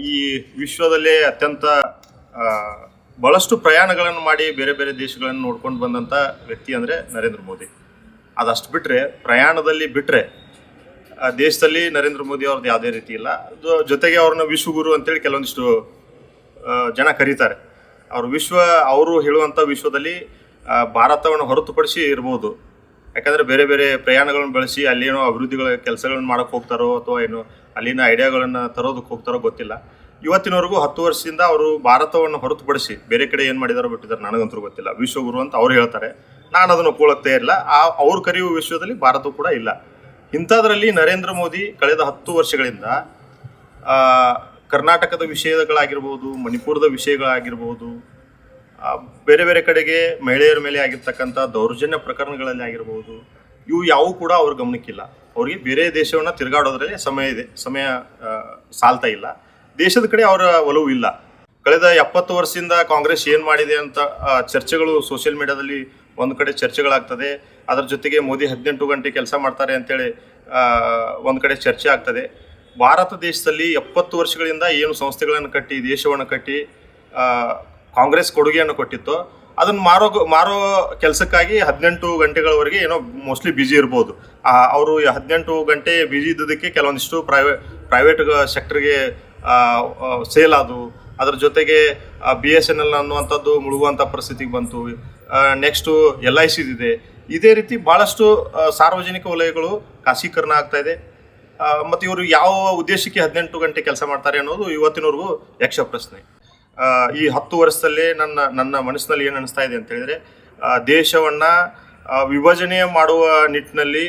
ಈ ವಿಶ್ವದಲ್ಲೇ ಅತ್ಯಂತ ಆ, ಬಹಳಷ್ಟು ಪ್ರಯಾಣಗಳನ್ನು ಮಾಡಿ ಬೇರೆ ಬೇರೆ ದೇಶಗಳನ್ನು ನೋಡ್ಕೊಂಡು ಬಂದಂಥ ವ್ಯಕ್ತಿ ಅಂದರೆ ನರೇಂದ್ರ ಮೋದಿ. ಅದಷ್ಟು ಬಿಟ್ಟರೆ ಪ್ರಯಾಣದಲ್ಲಿ ಬಿಟ್ಟರೆ ದೇಶದಲ್ಲಿ ನರೇಂದ್ರ ಮೋದಿ ಅವ್ರದ್ದು ಯಾವುದೇ ರೀತಿ ಇಲ್ಲ. ಅದು ಜೊತೆಗೆ ಅವ್ರನ್ನ ವಿಶ್ವಗುರು ಅಂತೇಳಿ ಕೆಲವೊಂದಿಷ್ಟು ಜನ ಕರೀತಾರೆ. ಅವರು ಹೇಳುವಂಥ ವಿಶ್ವದಲ್ಲಿ ಭಾರತವನ್ನು ಹೊರತುಪಡಿಸಿ ಇರ್ಬೋದು. ಯಾಕಂದರೆ ಬೇರೆ ಬೇರೆ ಪ್ರಯಾಣಗಳನ್ನು ಬಳಸಿ ಅಲ್ಲೇನೋ ಅಭಿವೃದ್ಧಿಗಳ ಕೆಲಸಗಳನ್ನು ಮಾಡೋಕ್ಕೆ ಹೋಗ್ತಾರೋ ಅಥವಾ ಏನೋ ಅಲ್ಲಿನ ಐಡಿಯಾಗಳನ್ನು ತರೋದಕ್ಕೆ ಹೋಗ್ತಾರೋ ಗೊತ್ತಿಲ್ಲ. ಇವತ್ತಿನವರೆಗೂ 10 ವರ್ಷದಿಂದ ಅವರು ಭಾರತವನ್ನು ಹೊರತುಪಡಿಸಿ ಬೇರೆ ಕಡೆ ಏನು ಮಾಡಿದಾರೋ ಬಿಟ್ಟಿದ್ದಾರೆ ನನಗಂತೂ ಗೊತ್ತಿಲ್ಲ. ವಿಶ್ವಗುರು ಅಂತ ಅವ್ರು ಹೇಳ್ತಾರೆ, ನಾನು ಅದನ್ನು ಒಪ್ಕೊಳ್ಳೋಕೆ ತಯಾರಿಲ್ಲ. ಅವ್ರು ಕರೆಯುವ ವಿಶ್ವದಲ್ಲಿ ಭಾರತವೂ ಕೂಡ ಇಲ್ಲ. ಇಂಥದ್ರಲ್ಲಿ ನರೇಂದ್ರ ಮೋದಿ ಕಳೆದ 10 ವರ್ಷಗಳಿಂದ ಕರ್ನಾಟಕದ ವಿಷಯಗಳಾಗಿರ್ಬೋದು, ಮಣಿಪುರದ ವಿಷಯಗಳಾಗಿರ್ಬೋದು, ಬೇರೆ ಬೇರೆ ಕಡೆಗೆ ಮಹಿಳೆಯರ ಮೇಲೆ ಆಗಿರ್ತಕ್ಕಂಥ ದೌರ್ಜನ್ಯ ಪ್ರಕರಣಗಳಲ್ಲಿ ಆಗಿರ್ಬೋದು, ಇವು ಯಾವೂ ಕೂಡ ಅವ್ರ ಗಮನಕ್ಕಿಲ್ಲ. ಅವರಿಗೆ ಬೇರೆ ದೇಶವನ್ನು ತಿರುಗಾಡೋದ್ರಲ್ಲಿ ಸಮಯ ಸಾಲ್ತಾ ಇಲ್ಲ. ದೇಶದ ಕಡೆ ಅವರ ಒಲವು ಇಲ್ಲ. ಕಳೆದ 70 ವರ್ಷದಿಂದ ಕಾಂಗ್ರೆಸ್ ಏನು ಮಾಡಿದೆ ಅಂತ ಚರ್ಚೆಗಳು ಸೋಷಿಯಲ್ ಮೀಡಿಯಾದಲ್ಲಿ ಒಂದು ಕಡೆ ಚರ್ಚೆಗಳಾಗ್ತದೆ. ಅದರ ಜೊತೆಗೆ ಮೋದಿ 18 ಗಂಟೆ ಕೆಲಸ ಮಾಡ್ತಾರೆ ಅಂತೇಳಿ ಒಂದು ಕಡೆ ಚರ್ಚೆ ಆಗ್ತದೆ. ಭಾರತ ದೇಶದಲ್ಲಿ 70 ವರ್ಷಗಳಿಂದ ಏನು ಸಂಸ್ಥೆಗಳನ್ನು ಕಟ್ಟಿ ದೇಶವನ್ನು ಕಟ್ಟಿ ಕಾಂಗ್ರೆಸ್ ಕೊಡುಗೆಯನ್ನು ಕೊಟ್ಟಿತ್ತು, ಅದನ್ನು ಮಾರೋ ಕೆಲಸಕ್ಕಾಗಿ 18 ಗಂಟೆಗಳವರೆಗೆ ಏನೋ ಮೋಸ್ಟ್ಲಿ ಬ್ಯುಸಿ ಇರ್ಬೋದು. ಅವರು 18 ಗಂಟೆ ಬ್ಯುಸಿ ಇದ್ದದಕ್ಕೆ ಕೆಲವೊಂದಿಷ್ಟು ಪ್ರೈವೇಟ್ ಸೆಕ್ಟರ್ಗೆ ಸೇಲ್ ಆದವು. ಅದರ ಜೊತೆಗೆ BSNL ಅನ್ನುವಂಥದ್ದು ಮುಳುಗುವಂಥ ಪರಿಸ್ಥಿತಿಗೆ ಬಂತು. ನೆಕ್ಸ್ಟು LIC ಇದೆ. ಇದೇ ರೀತಿ ಭಾಳಷ್ಟು ಸಾರ್ವಜನಿಕ ವಲಯಗಳು ಖಾಸಗೀಕರಣ ಆಗ್ತಾ ಇದೆ. ಮತ್ತು ಇವರು ಯಾವ ಉದ್ದೇಶಕ್ಕೆ 18 ಗಂಟೆ ಕೆಲಸ ಮಾಡ್ತಾರೆ ಅನ್ನೋದು ಇವತ್ತಿನವರೆಗೂ ಯಕ್ಷ ಪ್ರಶ್ನೆ. ಈ 10 ವರ್ಷದಲ್ಲೇ ನನ್ನ ಮನಸ್ಸಿನಲ್ಲಿ ಏನು ಅನಿಸ್ತಾ ಇದೆ ಅಂತ ಹೇಳಿದರೆ, ದೇಶವನ್ನು ವಿಭಜನೆ ಮಾಡುವ ನಿಟ್ಟಿನಲ್ಲಿ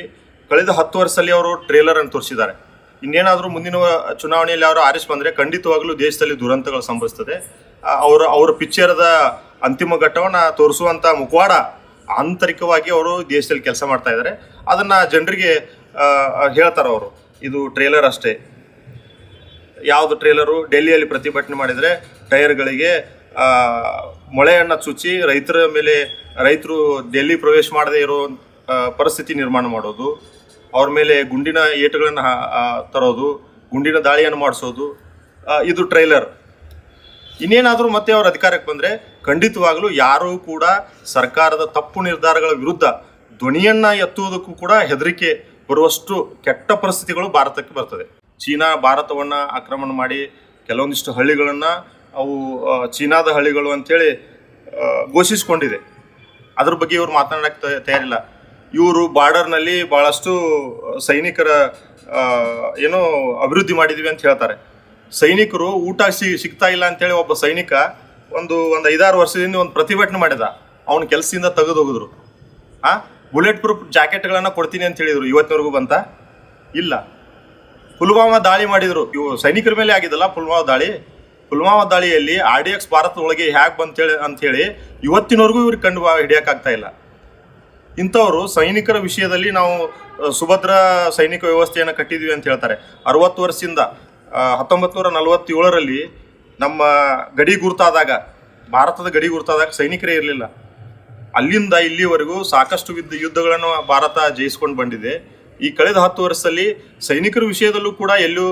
ಕಳೆದ 10 ವರ್ಷದಲ್ಲಿ ಅವರು ಟ್ರೇಲರನ್ನು ತೋರಿಸಿದ್ದಾರೆ. ಇನ್ನೇನಾದರೂ ಮುಂದಿನ ಚುನಾವಣೆಯಲ್ಲಿ ಅವರು ಆರಿಸಿ ಬಂದರೆ ಖಂಡಿತವಾಗಲೂ ದೇಶದಲ್ಲಿ ದುರಂತಗಳು ಸಂಭವಿಸ್ತದೆ. ಅವರ ಪಿಕ್ಚರದ ಅಂತಿಮ ಘಟ್ಟವನ್ನು ತೋರಿಸುವಂಥ ಮುಖವಾಡ ಆಂತರಿಕವಾಗಿ ಅವರು ದೇಶದಲ್ಲಿ ಕೆಲಸ ಮಾಡ್ತಾ ಇದ್ದಾರೆ. ಅದನ್ನು ಜನರಿಗೆ ಹೇಳ್ತಾರೆ ಅವರು, ಇದು ಟ್ರೇಲರ್ ಅಷ್ಟೇ. ಯಾವುದು ಟ್ರೇಲರು? ಡೆಲ್ಲಿಯಲ್ಲಿ ಪ್ರತಿಭಟನೆ ಮಾಡಿದರೆ ಟೈರ್ಗಳಿಗೆ ಮೊಳೆಯನ್ನು ಚುಚ್ಚಿ ರೈತರು ಡೆಲ್ಲಿ ಪ್ರವೇಶ ಮಾಡದೇ ಇರೋ ಪರಿಸ್ಥಿತಿ ನಿರ್ಮಾಣ ಮಾಡೋದು, ಅವ್ರ ಮೇಲೆ ಗುಂಡಿನ ಏಟುಗಳನ್ನು ತರೋದು, ಗುಂಡಿನ ದಾಳಿಯನ್ನು ಮಾಡಿಸೋದು, ಇದು ಟ್ರೈಲರ್. ಇನ್ನೇನಾದರೂ ಮತ್ತೆ ಅವ್ರ ಅಧಿಕಾರಕ್ಕೆ ಬಂದರೆ ಖಂಡಿತವಾಗಲೂ ಯಾರೂ ಕೂಡ ಸರ್ಕಾರದ ತಪ್ಪು ನಿರ್ಧಾರಗಳ ವಿರುದ್ಧ ಧ್ವನಿಯನ್ನು ಎತ್ತುವುದಕ್ಕೂ ಕೂಡ ಹೆದರಿಕೆ ಬರುವಷ್ಟು ಕೆಟ್ಟ ಪರಿಸ್ಥಿತಿಗಳು ಭಾರತಕ್ಕೆ ಬರ್ತದೆ. ಚೀನಾ ಭಾರತವನ್ನು ಆಕ್ರಮಣ ಮಾಡಿ ಕೆಲವೊಂದಿಷ್ಟು ಹಳ್ಳಿಗಳನ್ನು ಅವು ಚೀನಾದ ಹಳ್ಳಿಗಳು ಅಂಥೇಳಿ ಘೋಷಿಸಿಕೊಂಡಿದೆ. ಅದ್ರ ಬಗ್ಗೆ ಇವರು ಮಾತನಾಡೋಕ್ಕೆ ತಯಾರಿಲ್ಲ. ಇವರು ಬಾರ್ಡರ್ನಲ್ಲಿ ಭಾಳಷ್ಟು ಸೈನಿಕರ ಏನೋ ಅಭಿವೃದ್ಧಿ ಮಾಡಿದ್ವಿ ಅಂತ ಹೇಳ್ತಾರೆ. ಸೈನಿಕರು ಊಟ ಸಿಗ್ತಾ ಇಲ್ಲ ಅಂತೇಳಿ ಒಬ್ಬ ಸೈನಿಕ ಒಂದು 5-6 ವರ್ಷದಿಂದ ಒಂದು ಪ್ರತಿಭಟನೆ ಮಾಡಿದ. ಅವನ ಕೆಲಸದಿಂದ ತೆಗೆದು ಹೋಗಿದ್ರು. ಬುಲೆಟ್ ಪ್ರೂಫ್ ಜಾಕೆಟ್ಗಳನ್ನು ಕೊಡ್ತೀನಿ ಅಂತ ಹೇಳಿದರು. ಇವತ್ತಿನವರೆಗೂ ಬಂತ ಇಲ್ಲ. ಪುಲ್ವಾಮಾ ದಾಳಿ ಮಾಡಿದರು. ಇವು ಸೈನಿಕರ ಮೇಲೆ ಆಗಿದ್ದಲ್ಲ ಪುಲ್ವಾಮಾ ದಾಳಿಯಲ್ಲಿ RDX ಭಾರತದ ಒಳಗೆ ಹೇಗೆ ಅಂಥೇಳಿ ಇವತ್ತಿನವರೆಗೂ ಇವ್ರಿಗೆ ಕಂಡು ಹಿಡಿಯೋಕ್ಕಾಗ್ತಾ ಇಲ್ಲ. ಇಂಥವರು ಸೈನಿಕರ ವಿಷಯದಲ್ಲಿ ನಾವು ಸುಭದ್ರ ಸೈನಿಕ ವ್ಯವಸ್ಥೆಯನ್ನು ಕಟ್ಟಿದ್ವಿ ಅಂತ ಹೇಳ್ತಾರೆ. 60 ವರ್ಷದಿಂದ 1947ರಲ್ಲಿ ನಮ್ಮ ಗಡಿ ಗುರುತಾದಾಗ, ಭಾರತದ ಗಡಿ ಗುರುತಾದಾಗ ಸೈನಿಕರೇ ಇರಲಿಲ್ಲ. ಅಲ್ಲಿಂದ ಇಲ್ಲಿವರೆಗೂ ಸಾಕಷ್ಟು ಯುದ್ಧಗಳನ್ನು ಭಾರತ ಜಯಿಸ್ಕೊಂಡು ಬಂದಿದೆ. ಈ ಕಳೆದ 10 ವರ್ಷದಲ್ಲಿ ಸೈನಿಕರ ವಿಷಯದಲ್ಲೂ ಕೂಡ ಎಲ್ಲೂ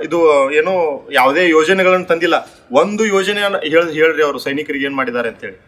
ಇದು ಏನೋ ಯಾವುದೇ ಯೋಜನೆಗಳನ್ನು ತಂದಿಲ್ಲ. ಒಂದು ಯೋಜನೆಯನ್ನು ಹೇಳ್ರಿ ಅವರು ಸೈನಿಕರಿಗೆ ಏನು ಮಾಡಿದ್ದಾರೆ ಅಂತೇಳಿ.